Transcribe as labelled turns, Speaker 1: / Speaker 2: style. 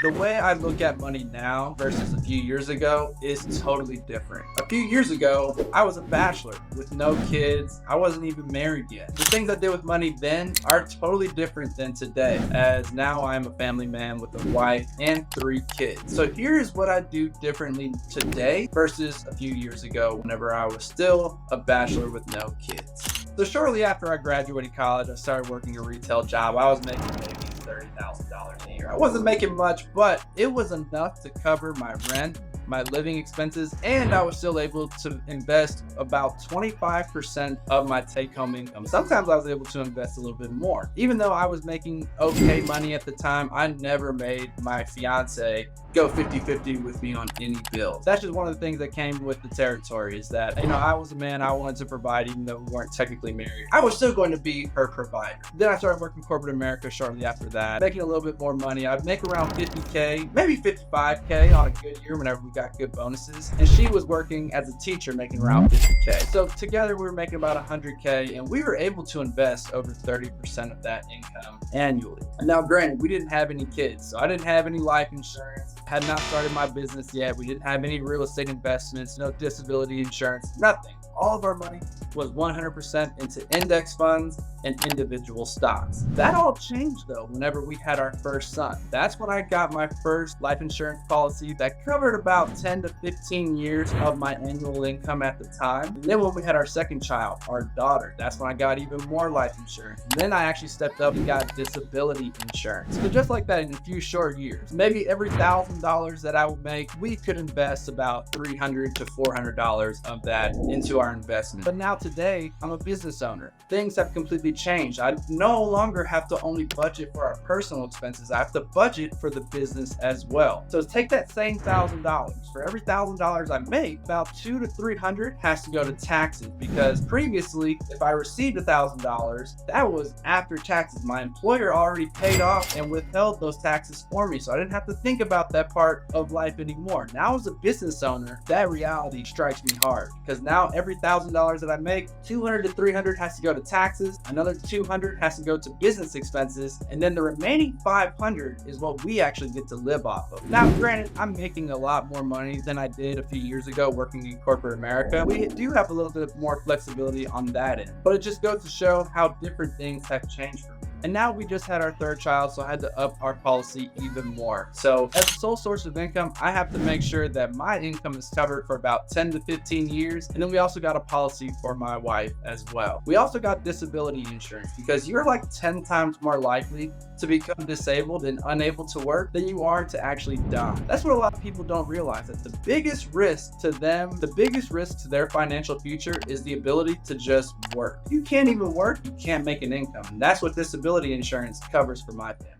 Speaker 1: The way I look at money now versus a few years ago is totally different. A few years ago, I was a bachelor with no kids. I wasn't even married yet. The things I did with money then are totally different than today, as now I'm a family man with a wife and 3 kids. So here's what I do differently today versus a few years ago whenever I was still a bachelor with no kids. So shortly after I graduated college, I started working a retail job. I was making maybe $30,000 a year. I wasn't making much, but it was enough to cover my rent, my living expenses, and I was still able to invest about 25% of my take-home income. Sometimes I was able to invest a little bit more. Even though I was making okay money at the time, I never made my fiance go 50-50 with me on any bills. That's just one of the things that came with the territory, is that, I was a man, I wanted to provide even though we weren't technically married. I was still going to be her provider. Then I started working corporate America shortly after that, making a little bit more money. I'd make around 50K, maybe 55K on a good year whenever we got good bonuses. And she was working as a teacher making around 50K. So together we were making about 100K, and we were able to invest over 30% of that income annually. Now, granted, we didn't have any kids, so I didn't have any life insurance, had not started my business yet. We didn't have any real estate investments, no disability insurance, nothing. All of our money was 100% into index funds and individual stocks. That all changed though whenever we had our first son. That's when I got my first life insurance policy that covered about 10 to 15 years of my annual income at the time. And then when we had our second child, our daughter, that's when I got even more life insurance. And then I actually stepped up and got disability insurance. So just like that, in a few short years, maybe every $1,000 that I would make, we could invest about $300 to $400 of that into our investment. But now today, I'm a business owner. Things have completely changed. I no longer have to only budget for our personal expenses. I have to budget for the business as well. So take that same $1,000. For every $1,000 I make, about $200 to $300 has to go to taxes, because previously, if I received $1,000, that was after taxes. My employer already paid off and withheld those taxes for me, so I didn't have to think about that part of life anymore. Now, as a business owner, that reality strikes me hard, because now every $1,000 that I make, $200 to $300 has to go to taxes, another $200 has to go to business expenses, and then the remaining $500 is what we actually get to live off of. Now, granted, I'm making a lot more money than I did a few years ago working in corporate America. We do have a little bit more flexibility on that end, but it just goes to show how different things have changed for me. And now we just had our third child, so I had to up our policy even more. So as a sole source of income, I have to make sure that my income is covered for about 10 to 15 years. And then we also got a policy for my wife as well. We also got disability insurance, because you're like 10 times more likely to become disabled and unable to work than you are to actually die. That's what a lot of people don't realize, that the biggest risk to them, the biggest risk to their financial future is the ability to just work. You can't even work, you can't make an income. And that's what disability insurance covers for my family.